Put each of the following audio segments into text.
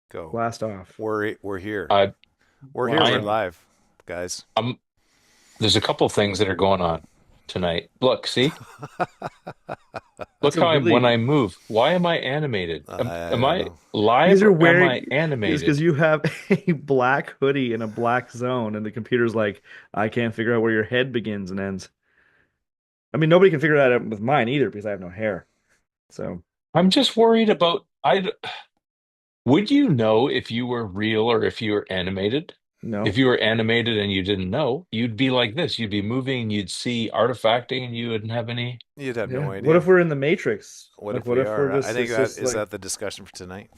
Go. Blast off. We're here. I We're here. Blast I We're am off. live, guys. there's a couple things that are going on tonight. Look, see? That's Look a how when really I move, why am I animated? Am I don't I know. because live you're or am wearing I is because animated? you have a black hoodie in a black zone, and the computer's like, I can't figure out where your head begins and ends. I mean, nobody can figure that out with mine either because I have no hair. So I'm just worried about would you know if you were real or if you were animated? If no. you were animated and you didn't know, you'd be like this. You'd be moving and you'd see artifacting and you wouldn't have any. You'd have Yeah. no What idea. if we're in the Matrix? What Like, if what we if we're are? I just think it's that just is like that the discussion for tonight.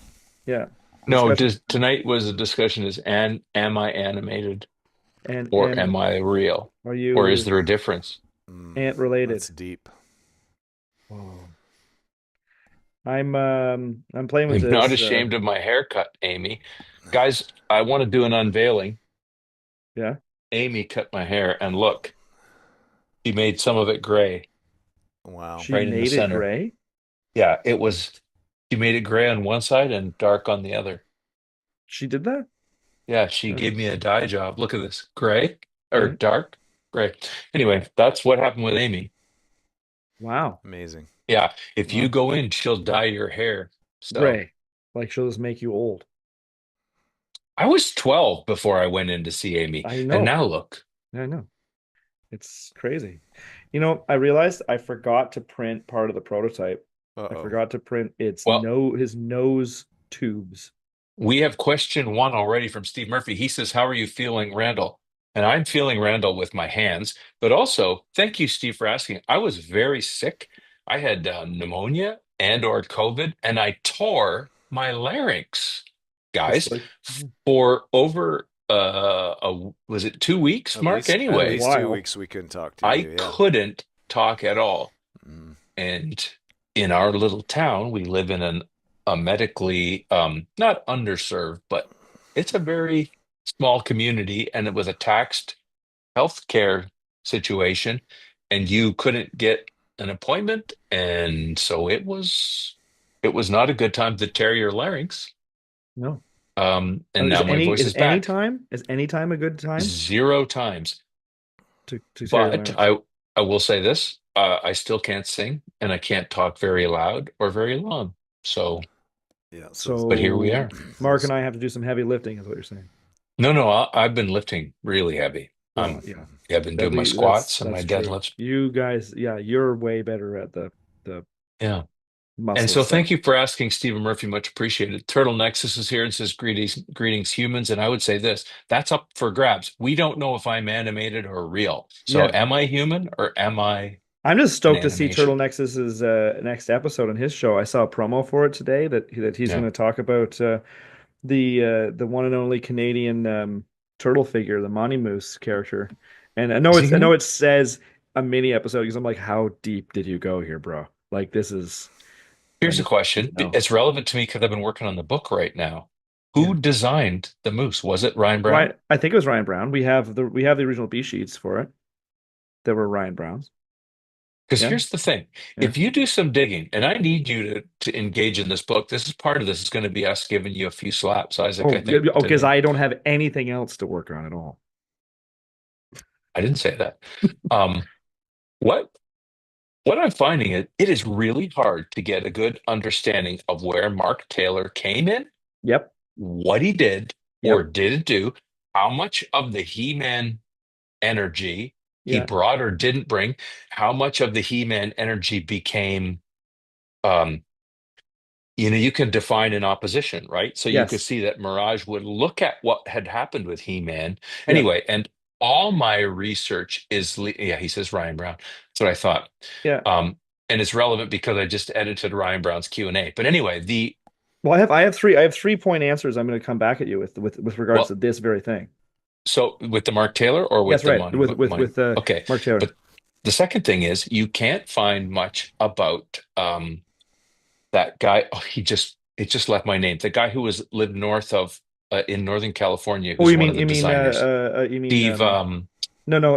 yeah, the No, discussion tonight was a discussion is and am I animated or and am I real? are Or is you there a difference? Mm, ant related? that's deep. Whoa. I'm playing with I'm not this ashamed of my haircut, Amy. Guys, I want to do an unveiling. yeah. Amy cut my hair, and look, she made some of it gray Wow. She right in the made it center. gray. Yeah, she made it gray on one side and dark on the other. She did that? Yeah, she Oh, gave me a dye job. Look at this, gray or yeah. dark, gray. Anyway, that's what happened with Amy. Wow. Amazing. Yeah, if you Wow. go in, she'll dye your hair. So Gray. Like she'll just make you old. I was 12 before I went in to see Amy, I and know. now look. I know. It's crazy. I realized I forgot to print part of the prototype. I Uh-oh. forgot to print Well, his nose tubes. we have question one already from Steve Murphy. He says, "How are you feeling, Randall?" And I'm feeling Randall with my hands, but also thank you, Steve, for asking. I was very sick. I had pneumonia and or COVID, and I tore my larynx, Just guys, like for over was it 2 weeks, At Mark? least at that's Anyway, least two wild. weeks we couldn't talk to I you. Yeah. couldn't talk at all. Mm. And in our little town, we live in a medically not underserved, but it's a very small community, and it was a taxed healthcare situation, and you couldn't get an appointment, and so it was not a good time to tear your larynx. No. And now my voice Is is back any time a good time 0 times. to tear your But larynx? I will say this, I still can't sing and I can't talk very loud or very long. So, Yeah. So but here we So are. Mark and I have to do some heavy lifting, is what you're saying. No, no, I've been lifting really heavy. Well, yeah. Yeah, I've been At doing my least squats and my that's true. deadlifts. You guys, yeah, you're way better at the Yeah. And muscle so stuff. thank you for asking, Stephen Murphy. Much appreciated. Turtle Nexus is here and says greetings, humans. And I would say this, that's up for grabs. We don't know if I'm animated or real. So Yeah. am I human or am I I'm just an stoked to see Turtle animation? Nexus's next episode on his show. I saw a promo for it today that he's Yeah. going to talk about the one and only Canadian turtle figure, the Monty Moose character. And Is he I know gonna? it says a mini episode because I'm like, how deep did you go here, bro? Like this is Here's a need question. to know. It's relevant to me because I've been working on the book right now. Yeah. Who designed the moose? Was it Ryan Brown? Right. I think it was Ryan Brown. We have the original B sheets for it that were Ryan Brown's. Because Yeah. here's the thing. Yeah. If you do some digging, and I need you to engage in this book, this is part of this is going to be us giving you a few slaps, Isaac, I Oh, yeah, think because today. I don't have anything else to work on at all. I didn't say that. Um, what what I'm finding is it is really hard to get a good understanding of where Mark Taylor came in, Yep. what he did or Yep. didn't do, how much of the He-Man energy he Yeah. brought or didn't bring, how much of the He-Man energy became, um, you can define an opposition, right? So you could Yes. see that Mirage would look at what had happened with He-Man. Yeah. Anyway, and all my research yeah, he says Ryan Brown. That's what I thought. Yeah. Um, and it's relevant because I just edited Ryan Brown's Q&A. But anyway, Well, I have 3 point answers I'm going to come back at you with regards well, to this very thing. so with the Mark Taylor or with Yes, the right. money? Okay. Mark Taylor. But the second thing is you can't find much about that guy. Oh, it just left my name. The guy who was lived north of in Northern California, Oh, who's one of the designers. you mean Steve no,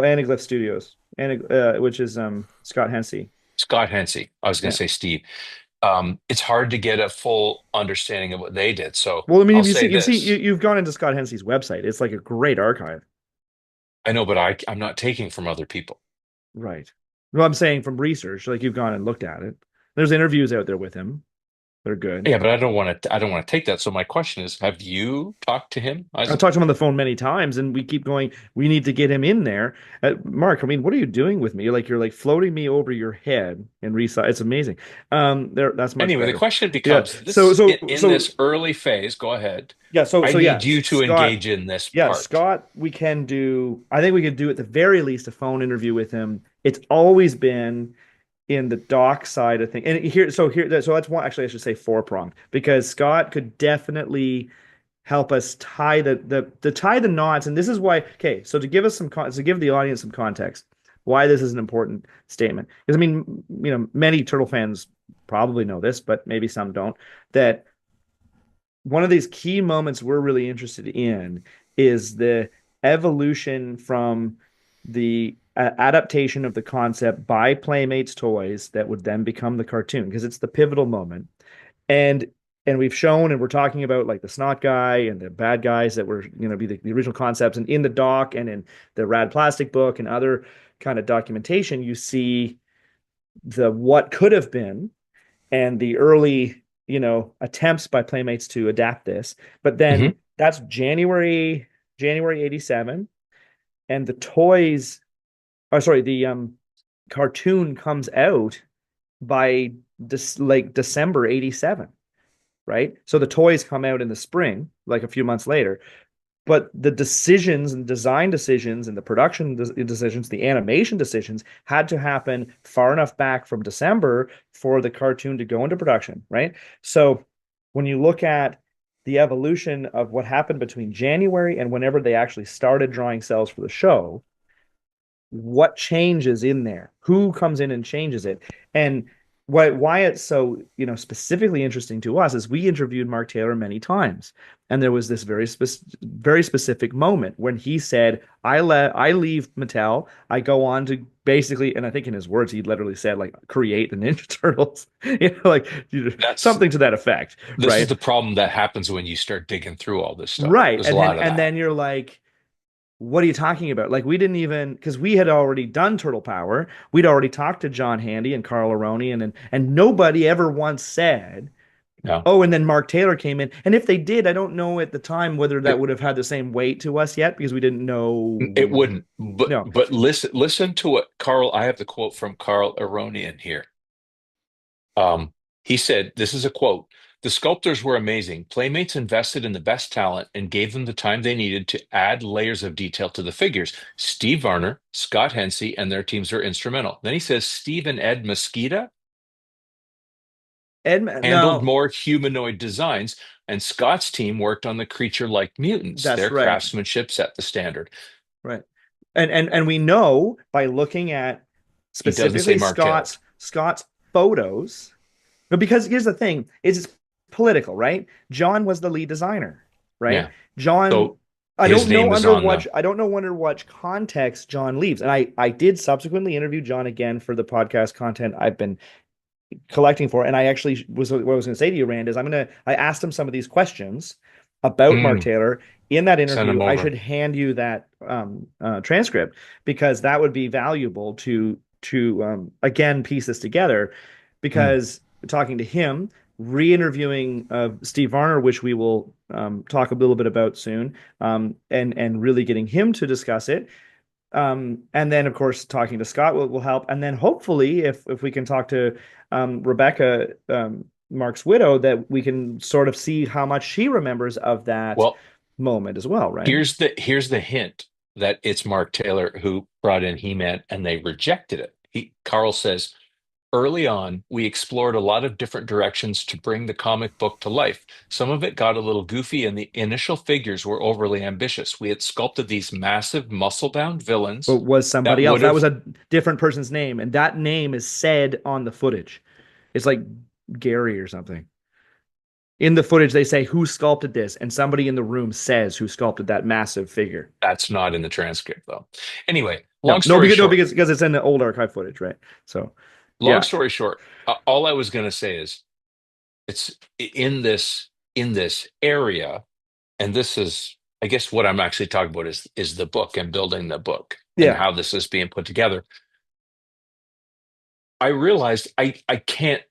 Anaglyph Studios. Which is Scott Hensey. Scott Hensey. I was going to Yeah. say Steve. it's hard to get a full understanding of what they did. So Well, I mean, I'll if say you've seen this. you've gone into Scott Hensey's website. It's like a great archive. I know, but I'm not taking from other people. Right. Well, I'm saying from research, like you've gone and looked at it. There's interviews out there with him. They're good. Yeah, but I don't want to take that. So my question is, have you talked to him, I've Isaac? talked to him on the phone many times, and we keep going. We need to get him in there. Mark, I mean, what are you doing with me? You're like floating me over your head and resize. It's amazing. There, that's much Anyway, the better. question Yeah. becomes So this so in so this early phase, go ahead. yeah. So I so yeah. need you to Scott. engage in this Yeah, part. Scott. We can do. I think we could do at the very least a phone interview with him. It's always been in the doc side of things. And so that's one. Actually, I should say four pronged because Scott could definitely help us tie the tie the knots. And this is why. Okay, so to give us to give the audience some context, why this is an important statement. Because I mean, many turtle fans probably know this, but maybe some don't. That one of these key moments we're really interested in is the evolution from the adaptation of the concept by Playmates Toys that would then become the cartoon because it's the pivotal moment. And we've shown and we're talking about like the snot guy and the bad guys that were be the original concepts, and in the doc and in the rad plastic book and other kind of documentation you see the what could have been and the early attempts by Playmates to adapt this. But Hmm. then that's January 87, and the toys oh sorry the cartoon comes out by December 87, right? So the toys come out in the spring, like a few months later. But the decisions and design decisions and the production decisions, the animation decisions had to happen far enough back from December for the cartoon to go into production, right? So when you look at the evolution of what happened between January and whenever they actually started drawing cells for the show, what changes in there, who comes in and changes it, and why it's so specifically interesting to us is we interviewed Mark Taylor many times, and there was this very specific moment when he said, I leave Mattel, I go on to basically, and I think in his words he literally said like create the Ninja Turtles, like That's something to that effect, this is right? the problem that happens when you start digging through all this stuff. Right, There's a and then lot of that. you're like, what are you talking about? Like we didn't even because we had already done Turtle Power. We'd already talked to John Handy and Carl Aroni, and nobody ever once said, No, "Oh," and then Mark Taylor came in. And if they did, I don't know at the time whether that it would have had the same weight to us yet because we didn't it know. wouldn't. No, But listen to what Carl. I have the quote from Carl Aronian here. Um, he said, this is a quote. The sculptors were amazing. Playmates invested in the best talent and gave them the time they needed to add layers of detail to the figures. Steve Varner, Scott Hensey, and their teams are instrumental. Then he says Steve and Ed Mesquita handled no, more humanoid designs, and Scott's team worked on the creature-like mutants. that's Their right, craftsmanship set the standard. right. And we know by looking at He doesn't say specifically Mark Taylor. Scott's photos. But because here's the thing, is it's political, right? John was the lead designer, right? Yeah. John, So his name is on them. I don't know under what context John leaves. And I did subsequently interview John again for the podcast content I've been collecting for. And I actually was what I was going to say to you, Rand, is I asked him some of these questions about Mark Mm, Taylor in that send interview. him I over. should hand you that transcript because that would be valuable to again piece this together. Mm, Because talking to him, re-interviewing Steve Varner, which we will talk a little bit about soon, and really getting him to discuss it, and then of course talking to Scott will help, and then hopefully if we can talk to Rebecca, Mark's widow, that we can sort of see how much she remembers of that well, moment as well, right? here's the hint that it's Mark Taylor who brought in He-Man and they rejected it. Carl says, early on, we explored a lot of different directions to bring the comic book to life. Some of it got a little goofy, and the initial figures were overly ambitious. We had sculpted these massive muscle-bound But villains was that somebody else? would That was have a different person's name, and that name is said on the footage. It's like Gary or something. In the footage, they say who sculpted this, and somebody in the room says who sculpted that massive figure. that's not in the transcript though. Anyway, No, no, because it's in the old archive footage, right? So, long yeah, story short, all I was going to say is it's in this area, and this is, I guess, what I'm actually talking about is the book and building the book and Yeah. how this is being put together. I realized I can't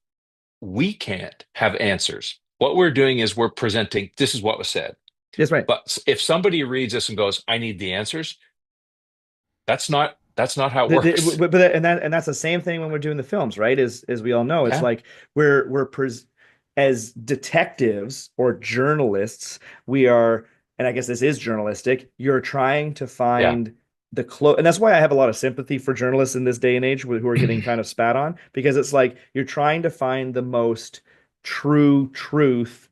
we can't have answers. What we're doing is we're presenting this is what was said. That's right. But if somebody reads this and goes, I need the answers, that's not how it works. And that's the same thing when we're doing the films, right? As we all know, it's Yeah, like we're pres as detectives or journalists, we are, and I guess this is journalistic. You're trying to yeah. find the close, and that's why I have a lot of sympathy for journalists in this day and age who are getting kind of spat on because it's like you're trying to find the most true truth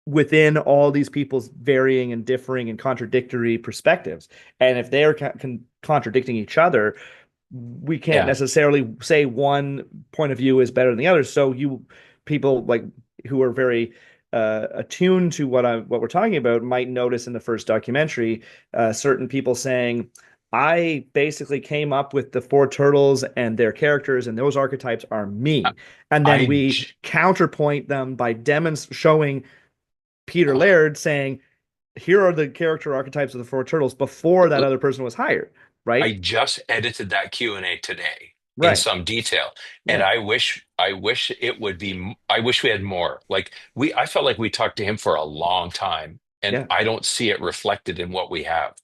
within all these people's varying and differing and contradictory perspectives. And if they are contradicting each other, we can't Yeah. necessarily say one point of view is better than the other. So you people like who are very attuned to what we're talking about might notice in the first documentary certain people saying, I basically came up with the four turtles and their characters, and those archetypes are me. And then I we j- counterpoint them by showing Peter Laird saying, "Here are the character archetypes of the four turtles" before that other person was hired, I right? just edited that Q&A today in Right. some detail, and Yeah. I wish it would be I wish we had more. Like I felt like we talked to him for a long time, and Yeah. I don't see it reflected in what we have.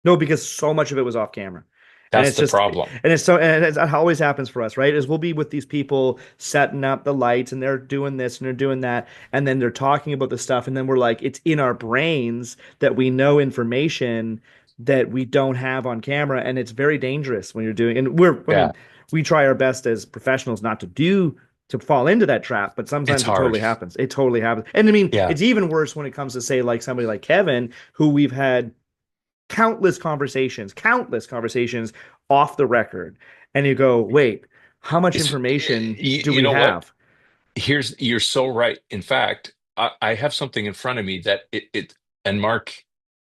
No, because so much of it was off camera. And That's it's the just, problem. and it always happens for us, right? Is we'll be with these people setting up the lights and they're doing this and they're doing that. And then they're talking about the stuff. And then we're like, it's in our brains that we know information that we don't have on camera. And it's very dangerous when you're doing, and I Yeah, mean, we try our best as professionals not to fall into that trap, but it's sometimes it totally hard. happens. It totally happens. And I mean, Yeah. it's even worse when it comes to say like somebody like Kevin, who we've had countless conversations off the record. And you go, wait, how much It's information do you we know what? have? You're so right. In fact, I have something in front of me that it and Mark,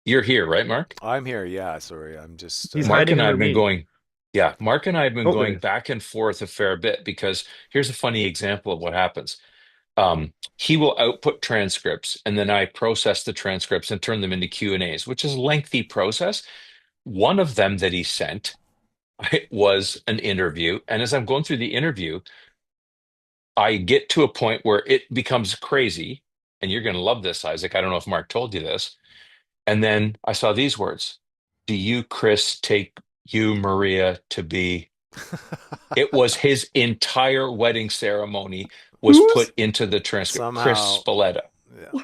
you're here, right, Mark? I'm here. Yeah, sorry. I'm just He's Mark hiding and I under have been me. going, yeah, Mark and I have been Oh, there he going is. back and forth a fair bit because here's a funny example of what happens. He will output transcripts and then I process the transcripts and turn them into Q&As, which is a lengthy process. One of them that he sent was an interview. And as I'm going through the interview, I get to a point where it becomes crazy. And you're going to love this, Isaac. I don't know if Mark told you this. And then I saw these words. Do you, Chris, take you, Maria, to be? It was his entire wedding ceremony was Who's put into the transcript. Chris somehow, Spalletta. yeah. So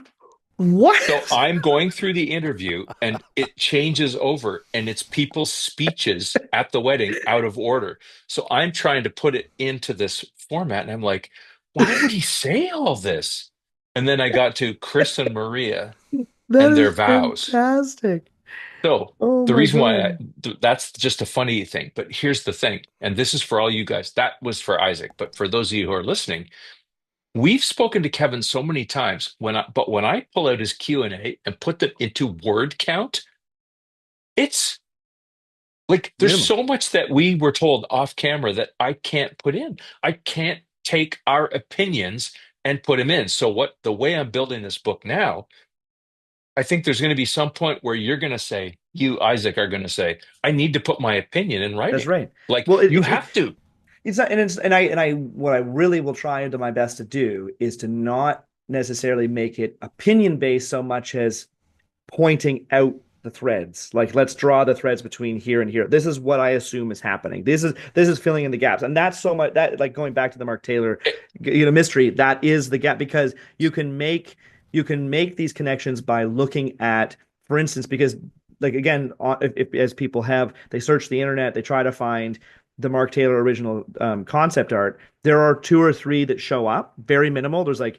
what? I'm going through the interview and it changes over and it's people's speeches at the wedding out of order. So I'm trying to put it into this format and I'm like, why would he say all this? And then I got to Chris and Maria That and their is vows. fantastic. So Oh the my reason why God. that's just a funny thing, but here's the thing, and this is for all you guys. That was for Isaac, but for those of you who are listening, we've spoken to Kevin so many times when I pull out his Q&A and put them into word count, it's like there's Minimum. so much that we were told off camera that I can't put in. I can't take our opinions and put them in. So what the way I'm building this book now, I think there's going to be some point where you're going to say, you, Isaac, are going to say, I need to put my opinion in That's writing. right. Like Well, you have to. it's not, and I what I really will try and do my best to do is to not necessarily make it opinion based so much as pointing out the threads. Like, let's draw the threads between here and here. This is what I assume is happening. This is filling in the gaps, and that's so much that like going back to the Mark Taylor, mystery. That is the gap because you can make these connections by looking at, for instance, because like again, as people have they search the internet, they try to find the Mark Taylor original concept art. There are two or three that show up, very minimal. There's like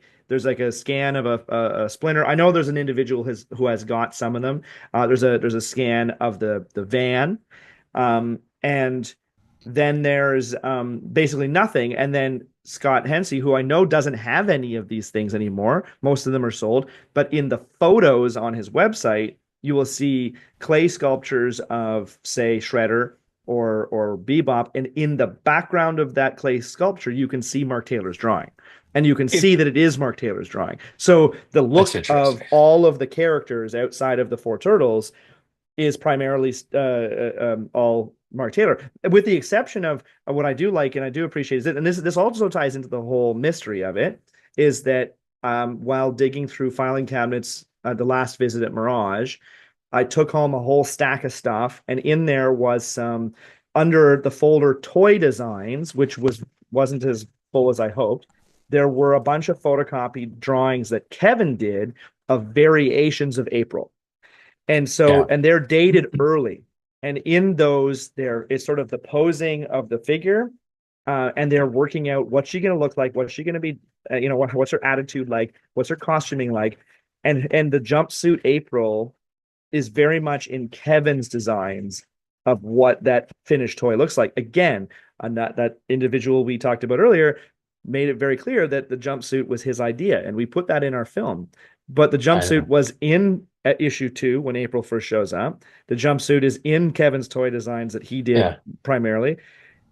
a scan of a splinter. I know there's an individual who has got some of them. There's a scan of the van, and then there's basically nothing. And then Scott Hensey, who I know doesn't have any of these things anymore. Most of them are sold, but in the photos on his website, you will see clay sculptures of, say, Shredder or Bebop, and in the background of that clay sculpture, you can see Mark Taylor's drawing. And you can It, see that it is Mark Taylor's drawing. So the that's look of interesting. all of the characters outside of the four turtles is primarily all Mark Taylor, with the exception of what I do like and I do appreciate is it, and this also ties into the whole mystery of it, is that while digging through filing cabinets, the last visit at Mirage, I took home a whole stack of stuff, and in there was some under the folder toy designs, which wasn't as full as I hoped. There were a bunch of photocopied drawings that Kevin did of variations of April. And so, Yeah, and they're dated early. And in those, there it's sort of the posing of the figure, and they're working out what's she going to look like, what's she going to be, what's her attitude like, what's her costuming like, and the jumpsuit April is very much in Kevin's designs of what that finished toy looks like. Again, that individual we talked about earlier made it very clear that the jumpsuit was his idea, and we put that in our film. But the I jumpsuit know. was in at issue 2 when April first shows up. The jumpsuit is in Kevin's toy designs that he did Yeah. primarily.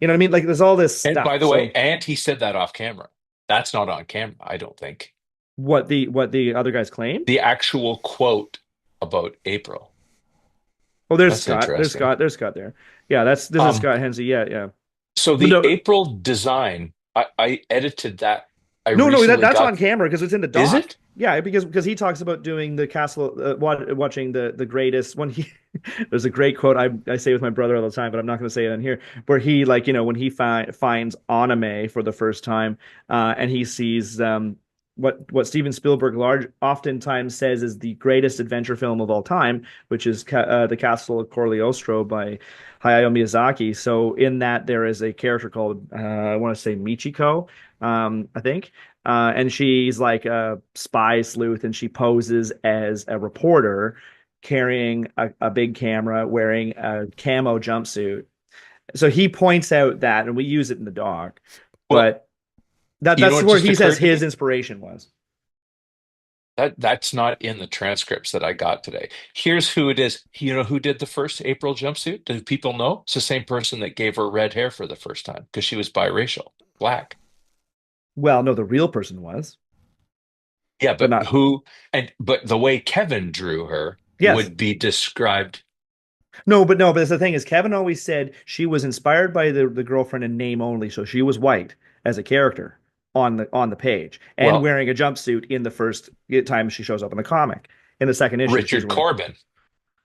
You know what I mean? Like there's all this And by stuff. the way, So and he said that off camera. That's not on camera, I don't think. what the other guys claimed? The actual quote about April. Oh, there's That's Scott. There's interesting. Scott. There's Scott there. Yeah, this is Um, Scott Hensey. Yeah, yeah. so But the no, April design, I edited that. I no, recently that's on got, camera because it's in the is doc. it? Yeah, because he talks about doing the castle, watching the greatest. When he there's a great quote I say with my brother all the time, but I'm not going to say it in here. Where he like when he finds anime for the first time, and he sees what Steven Spielberg oftentimes says is the greatest adventure film of all time, which is the Castle of Cagliostro by Hayao Miyazaki. So in that there is a character called I want to say Michiko, I think, and she's like a spy sleuth, and she poses as a reporter carrying a big camera, wearing a camo jumpsuit. So he points out that, and we use it in the doc, Well, but you know that's what where just he says occurred to his me? inspiration was. That's not in the transcripts that I got today. Here's who it is. You know who did the first April jumpsuit? Do people know? It's the same person that gave her red hair for the first time because she was biracial, black. Well, no, the real person was, Yeah, but but not. who but the way Kevin drew her Yes, would be described. no, but no, but the thing is, Kevin always said she was inspired by the girlfriend in name only, so she was white as a character on the page and Well, wearing a jumpsuit in the first time she shows up in the comic. In the second issue, she's Richard wearing. Corbin.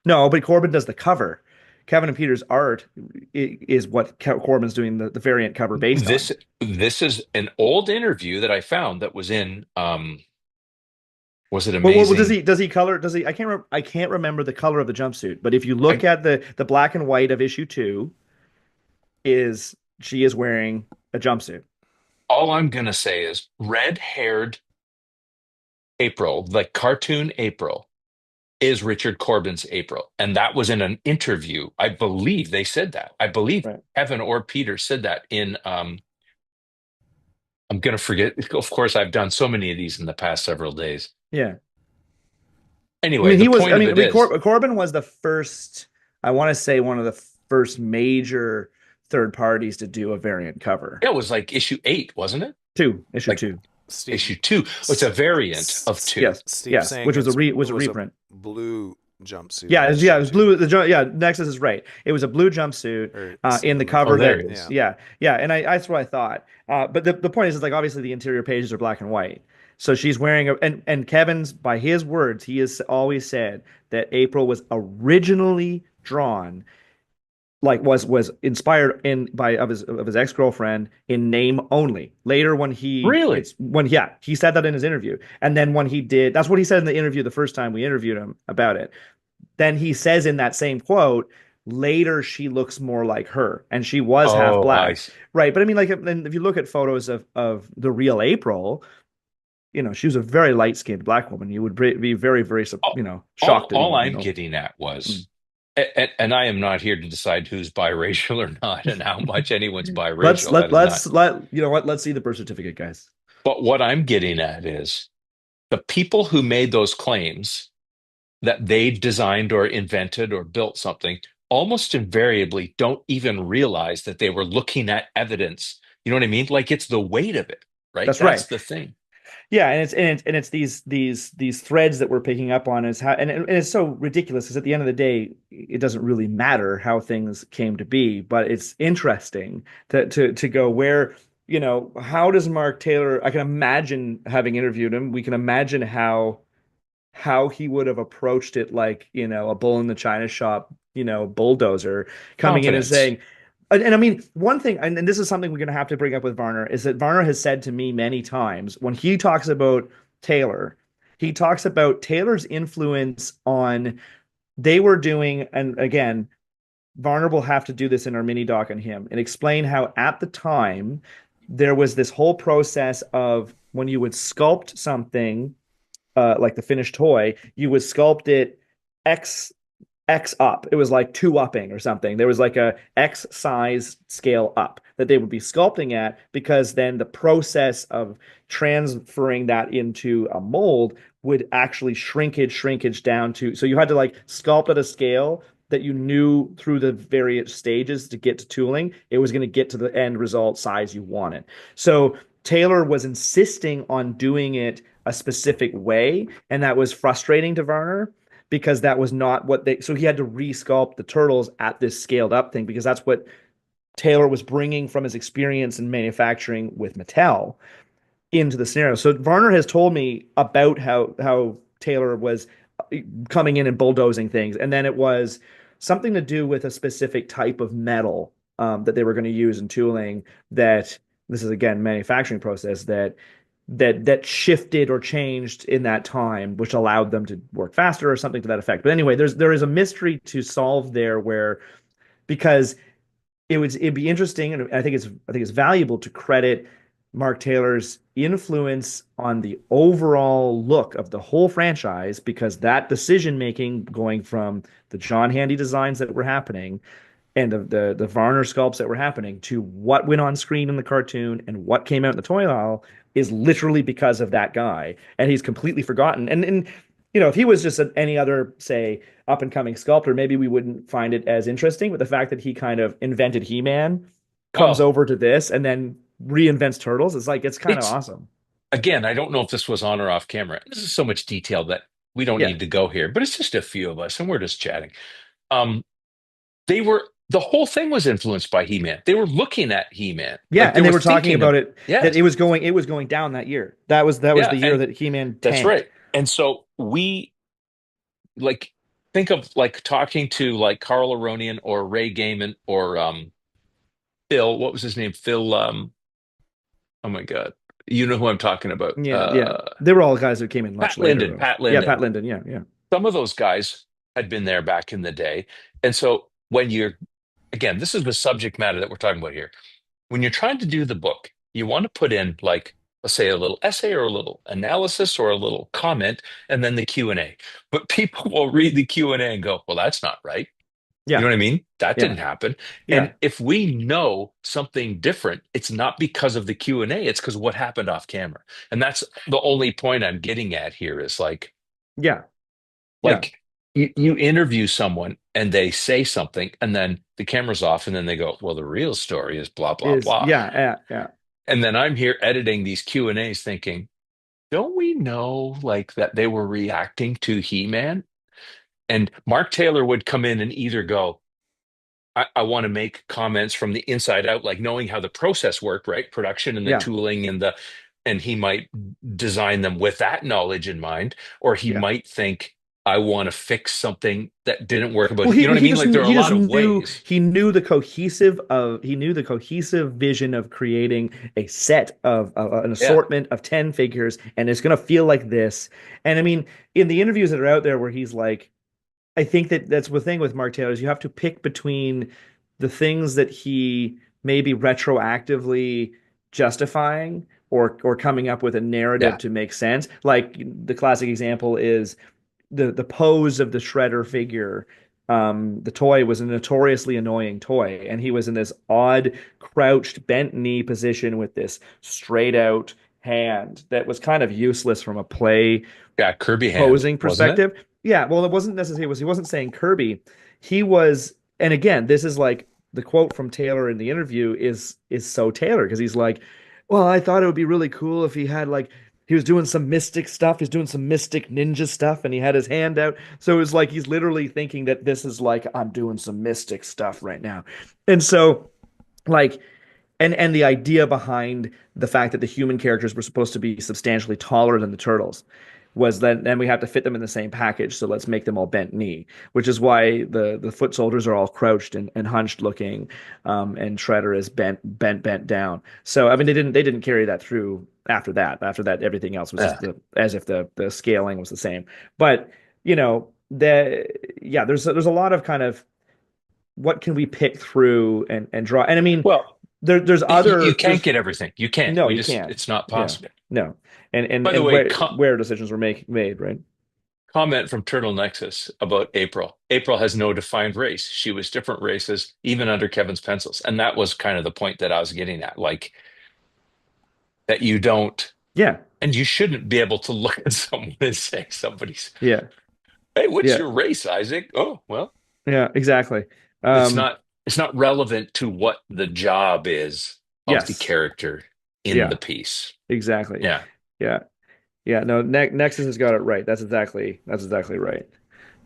No, but Corbin does the cover. Kevin and Peter's art is what Corbin's doing the variant cover based This on. this is an old interview that I found that was in was it Well, does amazing? he color? Does he? I can't remember the color of the jumpsuit. But if you look I at the black and white of issue 2, is she is wearing a jumpsuit. all I'm gonna say is red-haired April, like cartoon April, is Richard Corbin's April. And that was in an interview. I believe they said that. I believe Right. Evan or Peter said that in I'm gonna forget. Of course, I've done so many of these in the past several days. Yeah. I Anyway, mean, the he was. point of it is, Corbin was the first. I want to say one of the first major third parties to do a variant cover. yeah, it was like issue 8, wasn't it? Issue Like two. Steve, issue 2. It's a S- variant of two. Steve Yes, saying which it's was a was a reprint. blue jumpsuit Yeah, in yeah, issue it was two, blue. Yeah, Nexus is right. It was a blue jumpsuit or in the Oh, cover there that, it is. yeah. yeah, and that's what I thought. But the point is like obviously the interior pages are black and white. So she's wearing and Kevin's by his words, he has always said that April was originally drawn like was inspired in by of his ex-girlfriend in name only. Later Really? when yeah, he said that in his interview. And then when he did, that's what he said in the interview the first time we interviewed him about it. Then he says in that same quote, later she looks more like her, and she was half Oh, black, right? But I mean, like, if you look at photos of the real April, she was a very light-skinned black woman. You would be very, very, all, shocked to all know, I'm getting at Mm. was, and I am not here to decide who's biracial or not, and how much anyone's Let's biracial. That let is not. let's let you know what. Let's see the birth certificate, guys. But what I'm getting at is the people who made those claims that they designed or invented or built something almost invariably don't even realize that they were looking at evidence. You know what I mean? Like it's the weight of it. right? That's right. That's the thing. Yeah, and it's these threads that we're picking up on is how and it's so ridiculous because at the end of the day, it doesn't really matter how things came to be, but it's interesting to go where, how does Mark Taylor, I can imagine having interviewed him, we can imagine how he would have approached it like, a bull in the china shop, bulldozer coming in and Confidence. saying, and I mean, one thing, and this is something we're going to have to bring up with Varner, is that Varner has said to me many times when he talks about Taylor, he talks about Taylor's influence on, they were doing, and again, Varner will have to do this in our mini doc on him and explain how at the time there was this whole process of when you would sculpt something, like the finished toy, you would sculpt it X X up. It was like two upping or something. There was like a X size scale up that they would be sculpting at because then the process of transferring that into a mold would actually shrinkage down to, so you had to like sculpt at a scale that you knew through the various stages to get to tooling, it was going to get to the end result size you wanted. So Taylor was insisting on doing it a specific way, and that was frustrating to Varner because that was not what they, so he had to resculpt the turtles at this scaled up thing because that's what Taylor was bringing from his experience in manufacturing with Mattel into the scenario. So Varner has told me about how Taylor was coming in and bulldozing things, and then it was something to do with a specific type of metal, that they were going to use in tooling. That this is again manufacturing process that shifted or changed in that time, which allowed them to work faster or something to that effect. But anyway, there is a mystery to solve there where, because it'd be interesting, and I think it's valuable to credit Mark Taylor's influence on the overall look of the whole franchise, because that decision making going from the John Handy designs that were happening and the Varner sculpts that were happening to what went on screen in the cartoon and what came out in the toy aisle is literally because of that guy, and he's completely forgotten. And if he was just any other, say, up and coming sculptor, maybe we wouldn't find it as interesting. But the fact that he kind of invented He-Man, comes Well, over to this, and then reinvents Turtles, it's kind of it's awesome. again, I don't know if this was on or off camera. This is so much detail that we don't Yeah, need to go here, but it's just a few of us and we're just chatting. Um, the whole thing was influenced by He-Man. They were looking at He-Man. yeah, Like they and they were were talking thinking about of, it that yes, it was going down that year. That was yeah, the year and that He-Man that's tanked. right. And so we like think of like talking to like Carl Aronian or Ray Gaiman or Phil, what was his name? Phil, oh my God. You know who I'm talking about. Yeah, yeah. They were all guys that came in much Pat later, Linden, though. Pat Yeah, Linden. Pat Linden. Yeah, yeah, Some of those guys had been there back in the day. And so when you're, again, this is the subject matter that we're talking about here. When you're trying to do the book, you want to put in like, let's say a little essay or a little analysis or a little comment, and then the Q&A. But people will read the Q&A and go, well, that's not right. You know yeah, what I mean? That yeah, didn't happen. yeah, And if we know something different, it's not because of the Q&A, it's because what happened off camera. And that's the only point I'm getting at here is yeah, yeah. like you interview someone and they say something and then the camera's off and then they go, well, the real story is blah, blah, Is blah. yeah, yeah, yeah, And then I'm here editing these Q&As thinking, don't we know like that they were reacting to He-Man? And Mark Taylor would come in and either go, I want to make comments from the inside out, like knowing how the process worked, right? Production and the yeah, tooling and he might design them with that knowledge in mind, or he yeah. might think, I want to fix something that didn't work Well, about, you he know what I he mean? just Like there are a he just lot of knew ways. he knew the cohesive vision of creating a set of an Yeah. assortment of 10 figures, and it's gonna feel like this. And I mean, in the interviews that are out there where he's like, I think that that's the thing with Mark Taylor is you have to pick between the things that he may be retroactively justifying or coming up with a narrative Yeah. to make sense. Like the classic example is the pose of the Shredder figure. The toy was a notoriously annoying toy, and he was in this odd crouched bent knee position with this straight out hand that was kind of useless from a play Yeah. Kirby hand, posing wasn't it? perspective. Yeah, well, it wasn't necessarily, he wasn't saying Kirby. He was, and again, this is like the quote from Taylor in the interview is so Taylor because he's like, Well, I thought it would be really cool if he had like he was doing some mystic stuff. He's doing some mystic ninja stuff, and he had his hand out. So it was like he's literally thinking that this is like I'm doing some mystic stuff right now. And so like and the idea behind the fact that the human characters were supposed to be substantially taller than the turtles was that then we have to fit them in the same package, so let's make them all bent knee, which is why the foot soldiers are all crouched and hunched looking, and Shredder is bent down. So I mean they didn't carry that through after that. After that, everything else was Yeah. just as if the scaling was the same. But you know the yeah, there's a lot of kind of what can we pick through and draw. And I mean, Well, there's you other can't there's get everything. You can't. no, We you just, can't. it's not Yeah, possible. no, and and By the and way, where decisions were made, right? comment from Turtle Nexus about April. April has no defined race. She was different races, even under Kevin's pencils. And that was kind of the point that I was getting at. Like that you don't, Yeah, and you shouldn't be able to look at someone and say somebody's, yeah, hey, what's yeah, your race, Isaac? Oh, well, yeah, exactly. it's Um, not it's not relevant to what the job is of the yes, character in the yeah, piece. exactly. Yeah. Yeah, yeah. No, Nexus has got it right. That's exactly right.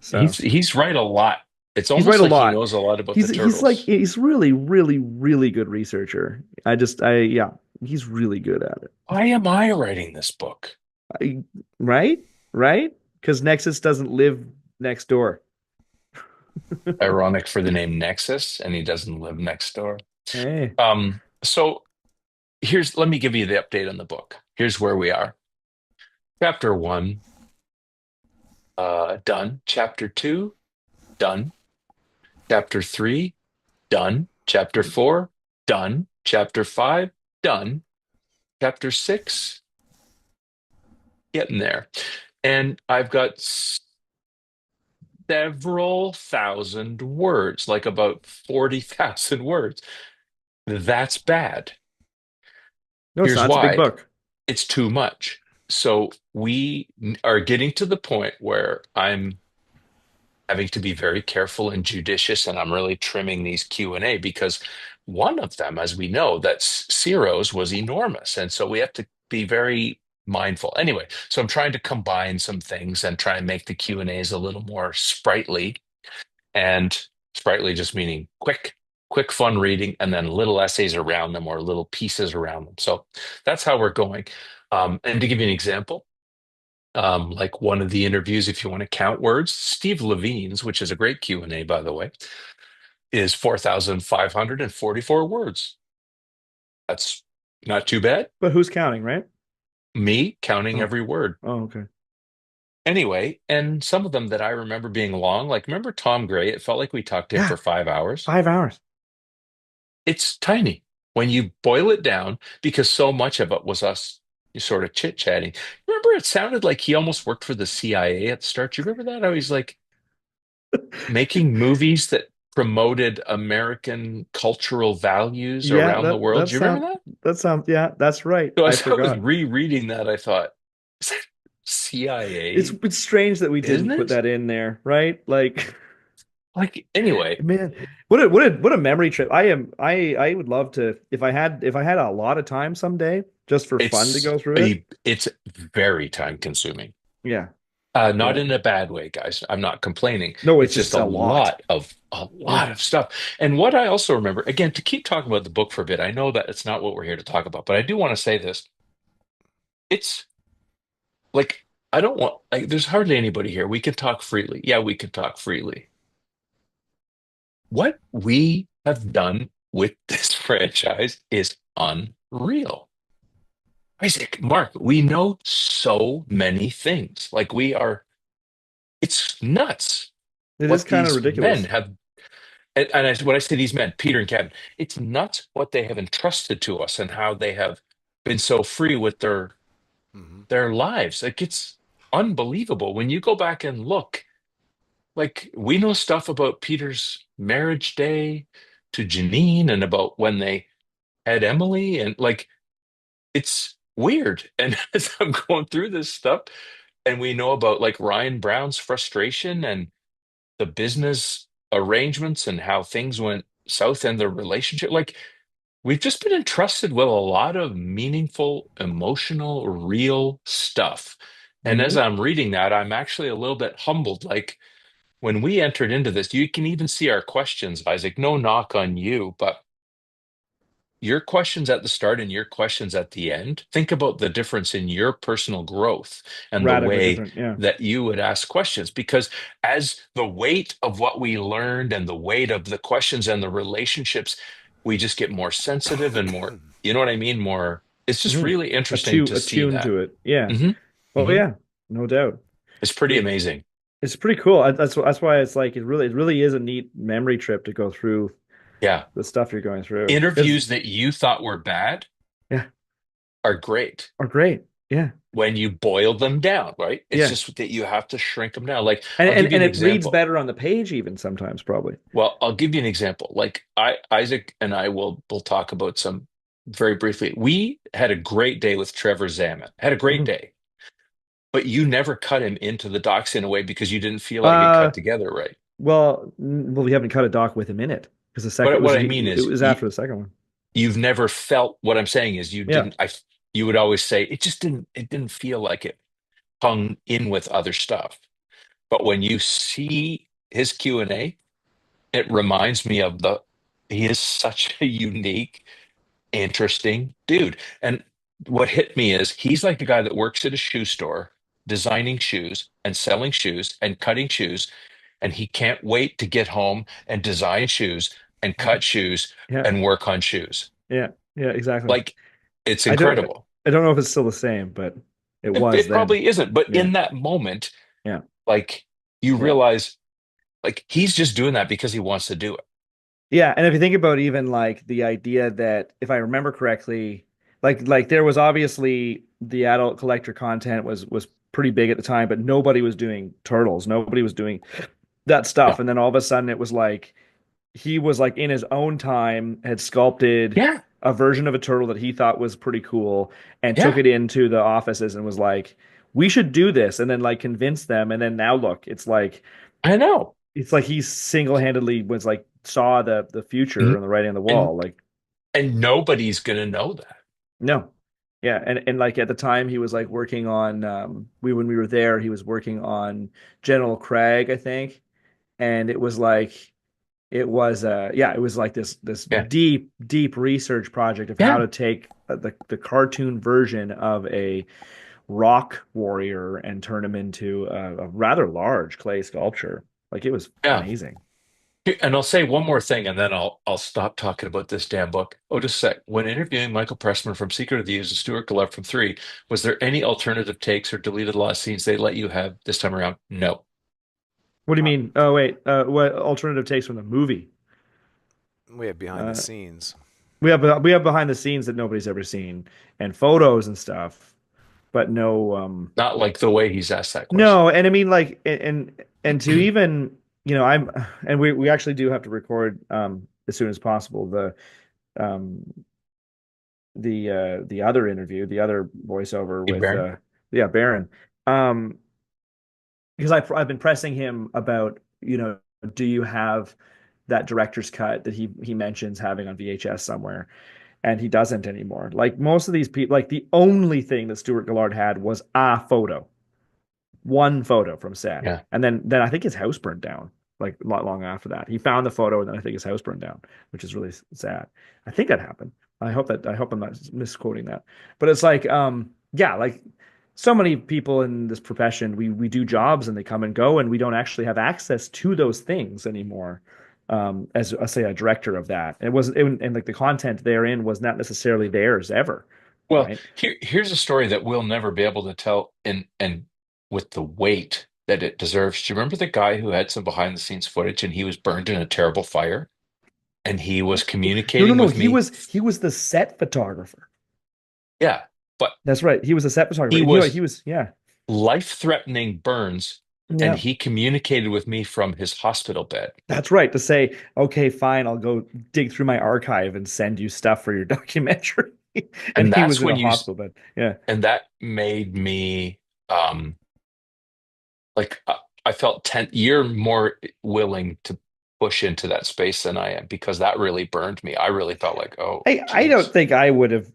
So He's right a lot. It's he's right almost a like he lot. knows a lot about the He's like turtles. he's really really good researcher. Yeah, he's really good at it. Why am I writing this book? I, right, right, because Nexus doesn't live next door. Ironic for the name Nexus, and he doesn't live next door. Hey. So let me give you the update on the book. Here's where we are. Chapter one, done. Chapter two, done. Chapter three, done. Chapter four, done. Chapter five, done. Chapter six, getting there. And I've got several thousand words, like about 40,000 words. That's bad. No, it's Here's not. It's a big why. book. It's too much. So we are getting to the point where I'm having to be very careful and judicious, and I'm really trimming these Q&A because one of them, as we know, that's Ciro's was enormous. And so we have to be very mindful. Anyway, so I'm trying to combine some things and try and make the Q&As a little more sprightly, and sprightly just meaning quick fun reading, and then little essays around them or little pieces around them. So that's how we're going. And to give you an example, like one of the interviews, if you want to count words, Steve Levine's, which is a great Q&A, by the way, is 4,544 words. That's not too bad. But who's counting, right? Me counting Oh, every word. oh, okay. Anyway, and some of them that I remember being long, like remember Tom Gray? It felt like we talked to him Yeah, for 5 hours. 5 hours. It's tiny when you boil it down because so much of it was us sort of chit-chatting. Remember, it sounded like he almost worked for the CIA at the start. Do you remember that? I was like making movies that promoted American cultural values Yeah, around the that world. that Do you remember sound that? that sounds yeah, that's right. So I as I was forgot. rereading that, I thought, is that It's CIA it's strange that we didn't put business? that in there, right? Like, Like, anyway, man, what a memory trip. I would love to if I had a lot of time someday just for fun to go through it. it's very time consuming. Yeah, Not yeah. in a bad way, guys. I'm not complaining. No, it's It's just just a lot. a Yeah. lot of stuff. And what I also remember, again, to keep talking about the book for a bit, I know that it's not what we're here to talk about, but I do want to say this. It's like I don't want like there's hardly anybody here. We can talk freely. Yeah, we can talk freely. What we have done with this franchise is unreal. Isaac, Mark, we know so many things. Like it's nuts It is what kind of these men ridiculous. have. When I say these men, Peter and Kevin, it's nuts what they have entrusted to us and how they have been so free with Hmm. their lives. Like it's unbelievable when you go back and look. Like we know stuff about Peter's marriage day to Janine and about when they had Emily, and like it's weird. And as I'm going through this stuff, and we know about like Ryan Brown's frustration and the business arrangements and how things went south in the relationship. Like we've just been entrusted with a lot of meaningful, emotional, real stuff. And as Hmm. I'm reading that, I'm actually a little bit humbled. Like when we entered into this, you can even see our questions, Isaac. No knock on you, but your questions at the start and your questions at the end, think about the difference in your personal growth and the Radically way different. Yeah. that you would ask questions. Because as the weight of what we learned and the weight of the questions and the relationships, we just get more sensitive and more, you know what I mean? More, it's just Hmm. really interesting to see Attuned that. to it. Yeah. hmm Oh hmm yeah. No doubt. It's pretty It, amazing. it's pretty cool. That's why it's like it really is a neat memory trip to go through Yeah. the stuff you're going through. Because Interviews that you thought were bad yeah, are great are great. Yeah. when you boil them down, right? It's Yeah. just that you have to shrink them down. Like, And I'll give you and an it reads example. better on the page even sometimes probably. Well, I'll give you an example. Like Isaac and I will talk about some very briefly. We had a great day with Trevor Zaman. Had a great Mhm. day, but you never cut him into the docs in a way because you didn't feel like it Uh cut together right. well, we haven't cut a doc with him in it because the second But what was I mean it is, was after the second one. you've never felt. What I'm saying is, you Yeah. didn't. You would always say it just didn't. It didn't feel like it hung in with other stuff. But when you see his Q&A, it reminds me of the. He is such a unique, interesting dude. And what hit me is he's like the guy that works at a shoe store, designing shoes and selling shoes and cutting shoes. And he can't wait to get home and design shoes and cut shoes Yeah. and work on shoes. Yeah. Yeah, exactly. Like, it's I don't incredible. I don't know if it's still the same, but it was It then. probably isn't, but Yeah. in that moment, Yeah. like, you Yeah. realize, like, he's just doing that because he wants to do it. Yeah, and if you think about even like the idea that if I remember correctly, like there was obviously the adult collector content was pretty big at the time, but nobody was doing turtles. Nobody was doing that stuff. No. And then all of a sudden it was like he was like in his own time had sculpted Yeah. a version of a turtle that he thought was pretty cool and took Yeah. it into the offices and was like, we should do this, and then like convinced them. And then now look, I know. it's like he single-handedly was like saw the future Mhm. and the writing on the And wall. Like, nobody's gonna know that. no. Yeah, and like at the time he was like working on we when we were there, he was working on General Craig, I think. And it was like it was yeah, it was like this Yeah. deep research project of how Yeah. to take the cartoon version of a rock warrior and turn him into a rather large clay sculpture. Like it was Yeah. amazing. And I'll say one more thing, and then I'll stop talking about this damn book. Oh, just a sec. When interviewing Michael Pressman from Secret of the Use and Stuart Gillard from Three, was there any alternative takes or deleted lost scenes they let you have this time around? No. What do you mean? Oh wait, what alternative takes from the movie? We have behind the Uh, scenes. we have behind the scenes that nobody's ever seen and photos and stuff, but no Not like the way he's asked that question. no, and I mean like and to even I'm and we actually do have to record as soon as possible um the other interview, the other voiceover Hey, with Baron? yeah, Baron. Um because I've been pressing him about, do you have that director's cut that he mentions having on VHS somewhere? And he doesn't anymore. Like most of these people, like the only thing that Stuart Gillard had was a photo, one photo from set, Yeah. and then I think his house burned down. Like not long after that, he found the photo, and then I think his house burned down, which is really sad. I think that happened. I hope I'm not misquoting that, but it's like yeah, like so many people in this profession, we do jobs and they come and go, and we don't actually have access to those things anymore. As I say, a director of that, it wasn't, and like the content therein was not necessarily theirs ever, Well, right? here's a story that we'll never be able to tell and with the weight that it deserves. Do you remember the guy who had some behind the scenes footage and he was burned in a terrible fire and he was No, communicating no, with me? he was the set photographer. Yeah, but That's right. He was a set photographer. he And was he was, yeah. life-threatening burns and Yeah. he communicated with me from his hospital bed. That's right. To say, okay, fine, I'll go dig through my archive and send you stuff for your documentary. And And he was that's in when a you hospital bed. Yeah. and that made me um like I felt you're more willing to push into that space than I am because that really burned me. I really felt like, oh, I don't geez. think I would have.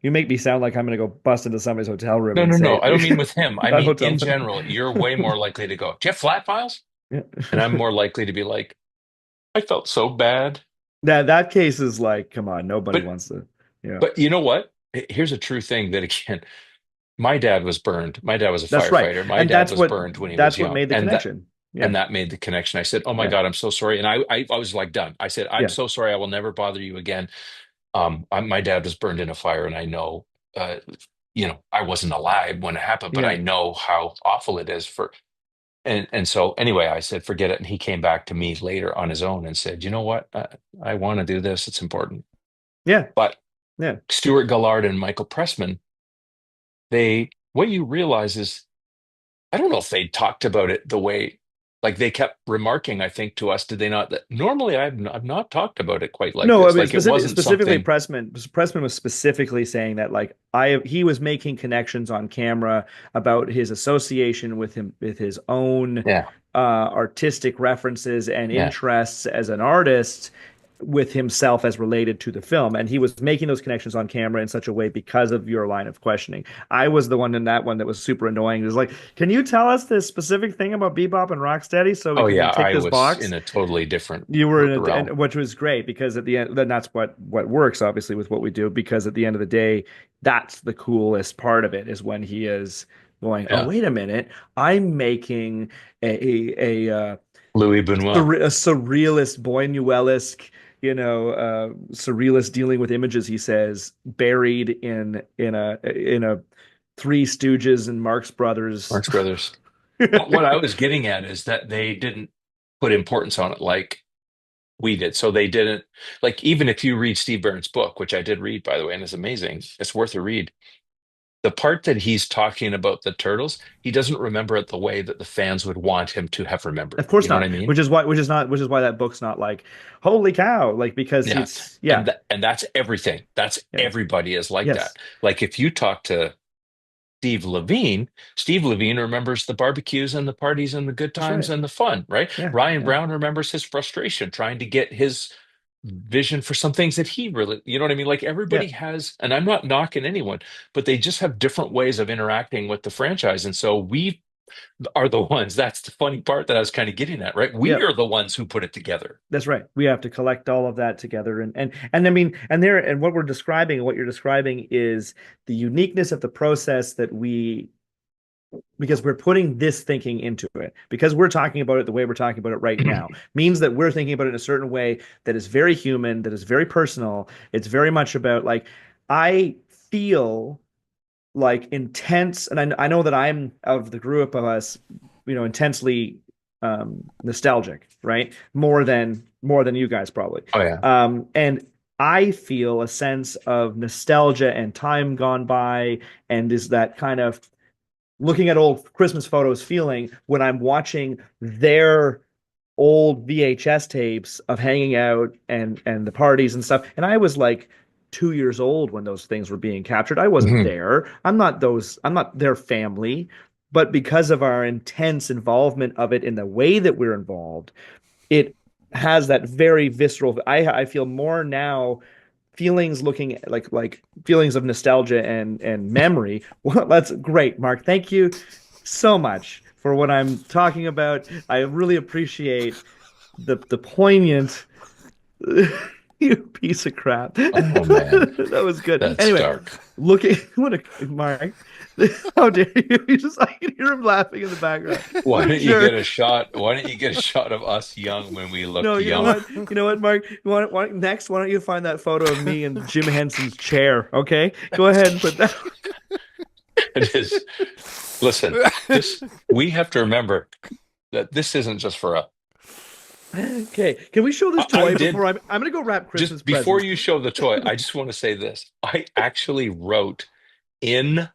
You make me sound like I'm going to go bust into somebody's hotel room No, and no, say no. I don't mean with him. I that mean hotel. in general. You're way more likely to go, do you have flat files? Yeah. And I'm more likely to be like, I felt so bad. That case is like, come on, nobody But wants to. Yeah, but you know what? Here's a true thing that again, my dad was burned. My dad was a that's right, firefighter. My and dad was burned when he was that's what young. made the connection. Yeah, And that made the connection. I said, "Oh my yeah, God, I'm so sorry." And I was like done. I said, "I'm yeah, so sorry. I will never bother you again." My dad was burned in a fire, and I know, uh, I wasn't alive when it happened, but yeah, I know how awful it is for. And so anyway, I said, "Forget it." And he came back to me later on his own and said, "You know what? I want to do this. It's important." yeah, But yeah. Stuart Gallard and Michael Pressman, what you realize is I don't know if they talked about it the way, like they kept remarking, I think, to us, did they not? That normally I've not talked about it quite like No, I this. mean Like it wasn't specifically something, Pressman was specifically saying that like he was making connections on camera about his association with him with his own yeah, artistic references and yeah. interests as an artist with himself as related to the film, and he was making those connections on camera in such a way because of your line of questioning. I was the one in that one that was super annoying. It was like, can you tell us this specific thing about Bebop and Rocksteady so we Oh can yeah, then tick I this was box? in a totally different You were in a, realm. and which was great because at the end, then that's what works obviously with what we do because at the end of the day, that's the coolest part of it is when he is going, oh Yeah, wait a minute, I'm making Louis Benoit. a surrealist, Buñuel-esque, surrealist dealing with images. He says buried in a Three Stooges and Marx Brothers. Marx Brothers. But what I was getting at is that they didn't put importance on it like we did. So they didn't like even if you read Steve Barron's book, which I did read by the way, and it's amazing. It's worth a read. The part that he's talking about the turtles, he doesn't remember it the way that the fans would want him to have remembered. Of You course know what not. I mean? Which is why that book's not like, holy cow, like because Yeah. it's And yeah, and that's everything. That's yeah, everybody is like yes, that. Like if you talk to Steve Levine, Steve Levine remembers the barbecues and the parties and the good that's times right. and the fun, right? Yeah, Ryan yeah, Brown remembers his frustration trying to get his vision for some things that he really, you know what I mean? Like yeah. everybody has, and I'm not knocking anyone, but they just have different ways of interacting with the franchise. And so we are the ones, that's the funny part that I was kind of getting at, right? We Yeah. are the ones who put it together. That's right. We have to collect all of that together and I mean and what we're describing, what you're describing is the uniqueness of the process that we because we're putting this thinking into it because we're talking about it the way we're talking about it right now means that we're thinking about it in a certain way that is very human, that is very personal. It's very much about like I feel like intense, and I know that I'm of the group of us, intensely nostalgic, right? More than you guys probably. Oh yeah. And I feel a sense of nostalgia and time gone by, and is that kind of looking at old Christmas photos feeling when I'm watching their old VHS tapes of hanging out and the parties and stuff. And I was like 2 years old when those things were being captured. I wasn't Mhm. there. I'm not their family. But because of our intense involvement of it in the way that we're involved, it has that very visceral. I feel more now feelings looking like feelings of nostalgia and memory. Well, that's great, Mark. Thank you so much for what I'm talking about. I really appreciate the poignant you piece of crap. Oh man, That was good. that's Anyway, dark. looking what a Mark. How dare you? You just I can hear him laughing in the background. Why What a don't you get jerk. a shot? Why don't you get a shot of us young when we No, looked you know young? what? You know what, Mark? Next, why don't you find that photo of me in Jim Henson's chair? Okay, go ahead and put that. It is. Listen, this we have to remember that this isn't just for us. Okay, can we show this I toy did before I'm gonna go wrap Christmas just before presents. you show the toy, I just want to say this. I actually wrote in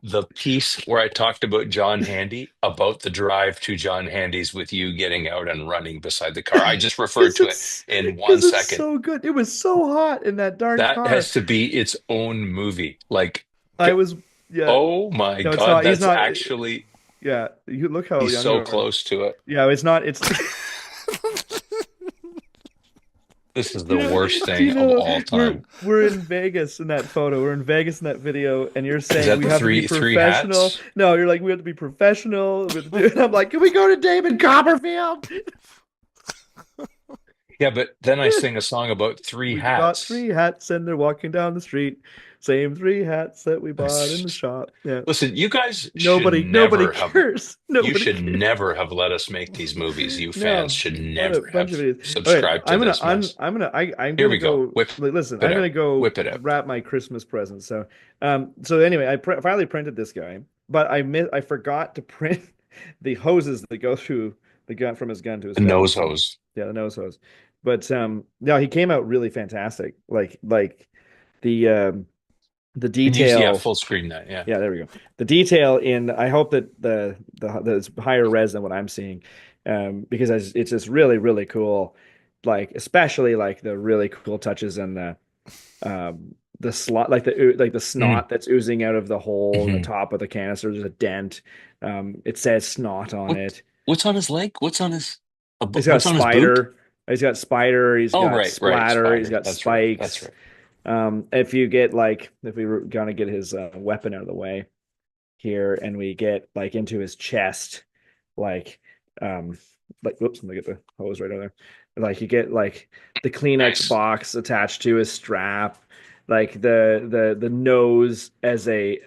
the piece where I talked about John Handy, about the drive to John Handy's with you getting out and running beside the car. I just referred Because to it in one it's second. so good. It was so hot in that dark That car. has to be its own movie. Like, I was Yeah. oh my No, it's God, not. He's that's not. actually, Yeah, you look how he's young you so are. close to it. Yeah, it's not. It's This is Do the you know, worst do you thing of know all we're time. we're in Vegas in that photo. We're in Vegas in that video, and you're Is saying that we the have to be three professional. hats? No, you're like we have to be professional. We have to do, and I'm like, can we go to David Copperfield? Yeah, but then I sing a song about three We bought hats. three hats, and they're walking down the street. Same three hats that we bought in the shop. Yeah. Listen, you guys should Nobody never have cares. you Nobody should cares. never have let us make these movies. You fans No, should what a never bunch of have idiots. All right, subscribed to this mess. I'm Here gonna we go. go. Like, listen, It I'm out. gonna go Whip it out. wrap my Christmas present. So anyway, finally printed this guy, but I forgot to print the hoses that go through the gun from his gun to his A belly. nose So hose. yeah, the nose hose. But no, he came out really fantastic. Like the And use, yeah, detail. full screen that. Yeah. Yeah, there we go. The detail in I hope that the higher res than what I'm seeing, because it's just really really cool, like especially like the really cool touches and the slot like the Mm. snot that's oozing out of the hole in the hmm top of the canister. There's a dent. It says snot on What it. what's on his leg? What's on his He's got a what's on his boot? spider. He's got spider. He's Oh, got right, right. splatter. He's Spider. got That's right. That's spikes. right. If you get like if we were gonna get his weapon out of the way here and we get like into his chest like um whoops, let me get the hose right over there. Like you get like the Kleenex Nice. box attached to his strap, like the nose as a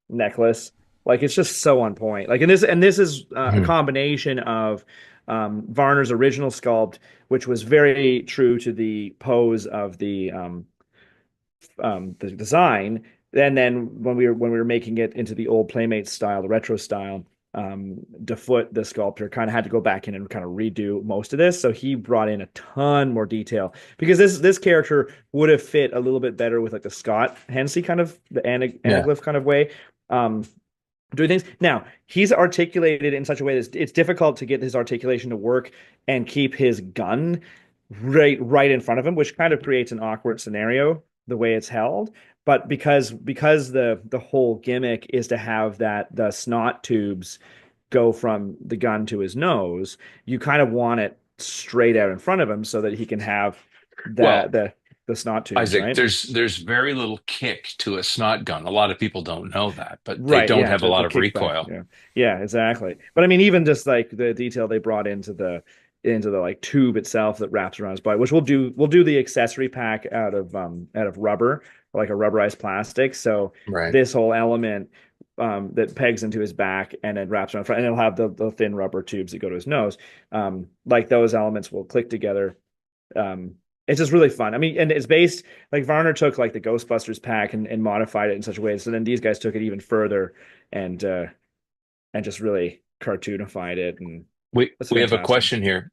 necklace. Like it's just so on point. Like and this is a Mhm. combination of Varner's original sculpt, which was very true to the pose of the design. And then when we were making it into the old Playmates style, the retro style, Defoot, the sculptor, kind of had to go back in and kind of redo most of this. So he brought in a ton more detail because this character would have fit a little bit better with like the Scott Hensey kind of the Yeah. anaglyph kind of way. Doing things now, he's articulated in such a way that it's difficult to get his articulation to work and keep his gun right in front of him, which kind of creates an awkward scenario the way it's held. But because the whole gimmick is to have that the snot tubes go from the gun to his nose, you kind of want it straight out in front of him so that he can have Well, the snot tubes, Isaac, right? there's very little kick to a snot gun. A lot of people don't know that, but they Right, don't yeah, have a the lot of kickback, recoil. yeah, yeah, exactly. But I mean, even just like the detail they brought into the like tube itself that wraps around his body, which we'll do the accessory pack out of rubber, like a rubberized plastic. So Right. this whole element that pegs into his back and then wraps around front, and it'll have the thin rubber tubes that go to his nose. Like those elements will click together. It's just really fun. I mean, and it's based like Varner took like the Ghostbusters pack and modified it in such a way. So then these guys took it even further and uh and just really cartoonified it, and that's We have a fantastic. question here.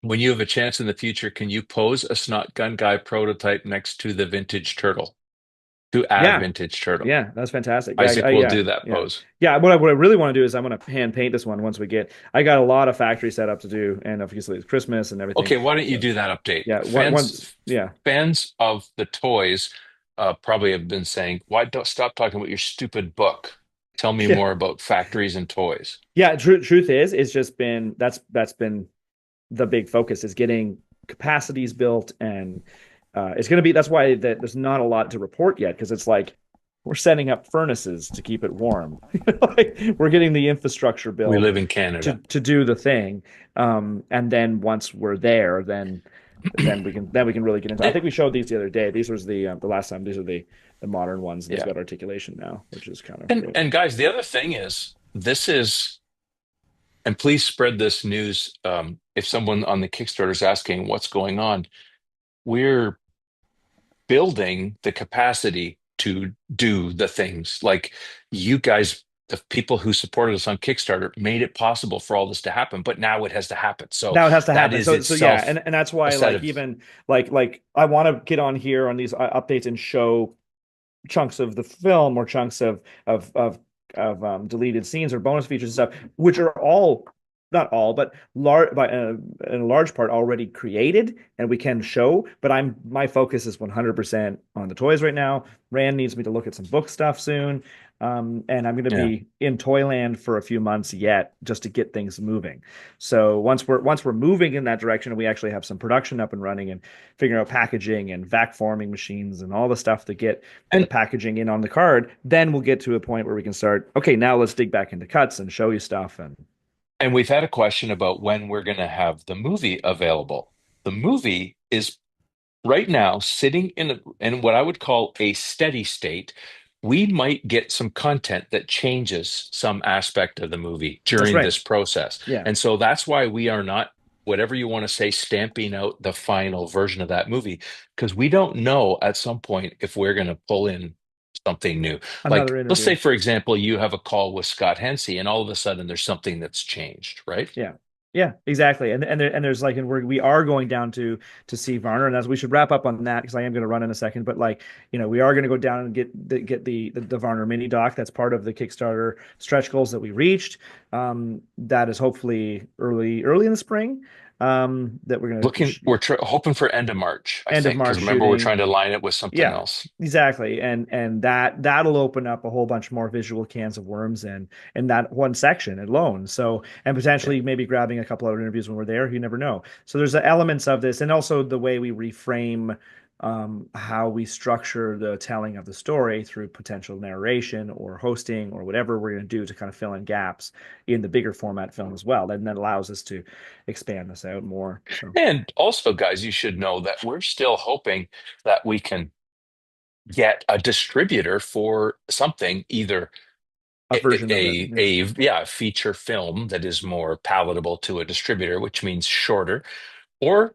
When you have a chance in the future, can you pose a snot gun guy prototype next to the vintage turtle to add Yeah, vintage turtle? yeah, that's fantastic. Yeah, Isaac will yeah, do that yeah, pose. yeah. What I really want to do is I want to hand paint this one once we get. I got a lot of factory setup to do, and obviously it's Christmas and everything. Okay, why don't you So do that update? yeah, once Fans yeah, fans of the toys probably have been saying, "Why don't stop talking about your stupid book? Tell me yeah, more about factories and toys." yeah. Truth is, it's just been that's been the big focus is getting capacities built, and it's going to be that's why there's not a lot to report yet because it's like we're setting up furnaces to keep it warm. Like, we're getting the infrastructure We built live in to Canada. to do the thing, and then once we're there, then we can really get into. I And, think we showed these the other day. These was the last time. These are the modern ones, and these yeah. got articulation now, which is kind of And great. and guys, the other thing is this is and please spread this news if someone on the Kickstarter is asking what's going on. We're building the capacity to do the things like you guys, the people who supported us on Kickstarter, made it possible for all this to happen, but now it has to happen. So Now it has to that happen. is So yeah, itself and that's a why set like of even like I want to get on here on these updates and show chunks of the film or chunks of deleted scenes or bonus features and stuff, which are all not all, but large by in a large part already created and we can show. But my focus is 100% on the toys right now. Rand needs me to look at some book stuff soon, and I'm going to Yeah. be in Toyland for a few months yet just to get things moving. So once we're moving in that direction, and we actually have some production up and running and figuring out packaging and vac forming machines and all the stuff to get the And packaging in on the card, then we'll get to a point where we can start. Okay, now let's dig back into cuts and show you stuff and. and we've had a question about when we're going to have the movie available. The movie is right now sitting in what I would call a steady state. We might get some content that changes some aspect of the movie That's during right. this process. Yeah. And so that's why we are not, whatever you want to say, stamping out the final version of that movie, because we don't know at some point if we're going to pull in something new. Like, Another let's interview. say, for example, you have a call with Scott Hensey, and all of a sudden there's something that's changed, right? Yeah. Yeah, exactly. And there's like, and we are going down to see Varner, and as we should wrap up on that because I am going to run in a second. But like, we are going to go down and get the Varner mini doc. That's part of the Kickstarter stretch goals that we reached. That is hopefully early in the spring. That we're going to We're hoping for end of March, I end of think, because March remember we're shooting. trying to line it with something Yeah, else. exactly. And that'll open up a whole bunch more visual cans of worms and in that one section alone. So, and Yeah. potentially maybe grabbing a couple other interviews when we're there. You never know. So there's the elements of this, and also the way we reframe how we structure the telling of the story through potential narration or hosting or whatever we're going to do to kind of fill in gaps in the bigger format film as well. And that allows us to expand this out more. So And also, guys, you should know that we're still hoping that we can get a distributor for something, either a version of it. Yeah. a feature film that is more palatable to a distributor, which means shorter, or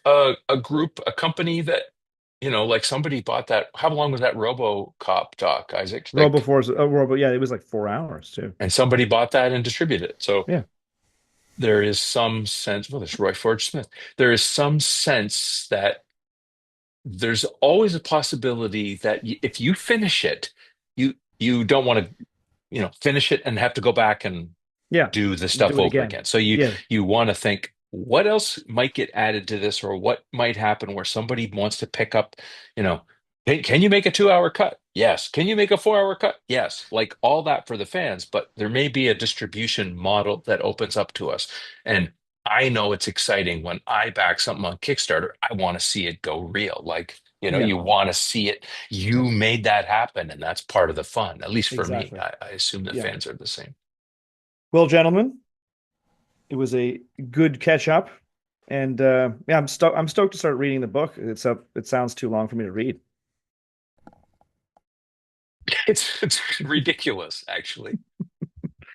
a group, a company that, like somebody bought that. How long was that RoboCop doc, Isaac? Like, Robo yeah, it was like 4 hours too. and somebody bought that and distributed it. So Yeah. there is some sense, well, there's Roy Forge Smith. There is some sense that there's always a possibility that if you finish it, you don't want to, finish it and have to go back and Yeah. do the Do stuff it over again. again. So you Yeah. you want to think what else might get added to this, or what might happen where somebody wants to pick up, you know, can you make a 2 hour cut? Yes. Can you make a 4 hour cut? Yes. Like all that for the fans, but there may be a distribution model that opens up to us. And I know it's exciting when I back something on Kickstarter. I want to see it go real. Like, Yeah. you want to see it. You made that happen, and that's part of the fun, at least for me. Exactly. I assume the Yeah. fans are the same. Well, gentlemen, it was a good catch up. And yeah, I'm stoked to start reading the book. It sounds too long for me to read. It's ridiculous, actually.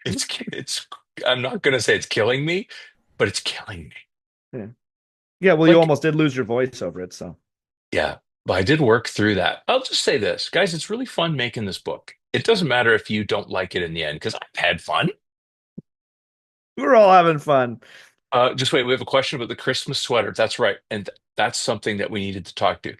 It's I'm not gonna say it's killing me, but it's killing me. Yeah. Yeah, well, you Like, almost did lose your voice over it, so yeah, but I did work through that. I'll just say this, guys, it's really fun making this book. It doesn't matter if you don't like it in the end, because I've had fun. we're all having fun. Just wait, we have a question about the Christmas sweater. That's right, and that's something that we needed to talk to.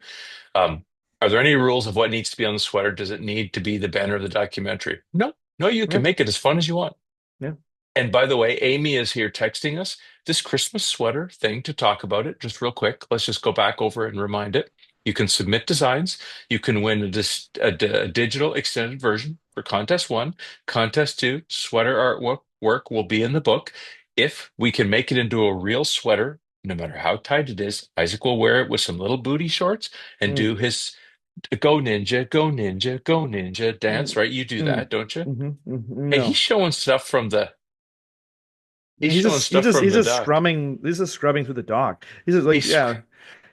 Um, are there any rules of what needs to be on the sweater? Does it need to be the banner of the documentary? No, no, you can Yeah. make it as fun as you want. Yeah. And by the way, Amy is here texting us this Christmas sweater thing to talk about it just real quick. Let's just go back over and remind it. You can submit designs. You can win a digital extended version for contest one. Contest two, sweater artwork work will be in the book. If we can make it into a real sweater, no matter how tight it is, Isaac will wear it with some little booty shorts and Mm, do his go ninja, go ninja, go ninja dance, mm, right? You do mm, that, don't you? Hey, No. he's He's showing just he's stuff just from he's the just doc. scrumming. He's just scrubbing through the dock. He's just like, He's yeah,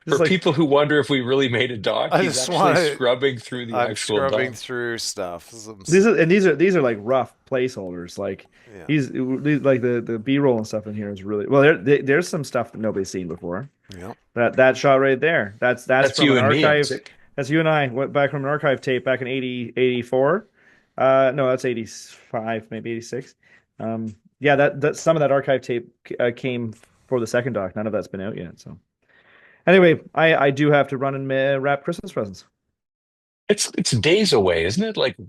just For like people who wonder if we really made a doc, I he's just actually want to. scrubbing through the I'm actual scrubbing doc. through stuff. these are like rough placeholders. Like Yeah. like the B-roll and stuff in here is really well. There's some stuff that nobody's seen before. Yep. That shot right there. That's That's from you an and me, archive. Isaac. That's you and I went back from an archive tape back in 84. No, that's 85, maybe 86. Yeah, that some of that archive tape came for the second doc. None of that's been out yet. So anyway, I do have to run and wrap Christmas presents. It's days away, isn't it? Like Yeah,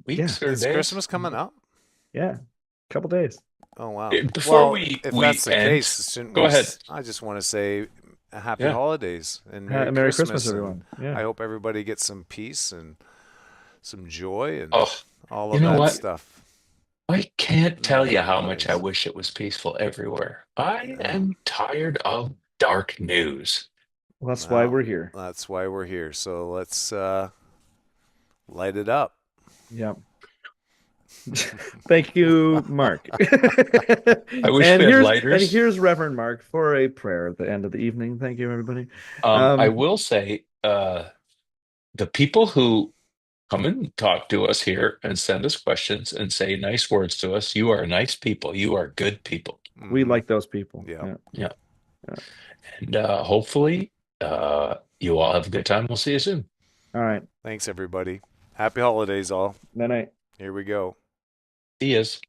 weeks or Is days? Christmas coming up? yeah. couple days. Oh wow. Before Well, we if we that's the end, case, shouldn't go we? ahead. I just want to say happy Yeah. holidays and Merry Merry Christmas, Christmas, and everyone. Yeah. I hope everybody gets some peace and some joy and Oh, all you of know that what? stuff I can't in the tell you how much I holidays. wish it was peaceful everywhere. I Yeah. am tired of dark news. Well, that's why Well, we're here. that's why we're here. So let's light it up. Yeah. Thank you, Mark. I wish And we had lighters. here's Reverend Mark for a prayer at the end of the evening. Thank you, everybody. I will say, the people who come and talk to us here and send us questions and say nice words to us, you are nice people. You are good people. We Hmm. like those people. Yeah. Yeah. Yeah. Yeah. And hopefully, you all have a good time. We'll see you soon. All right. Thanks, everybody. Happy holidays, all. Night night. Here we go. See yous.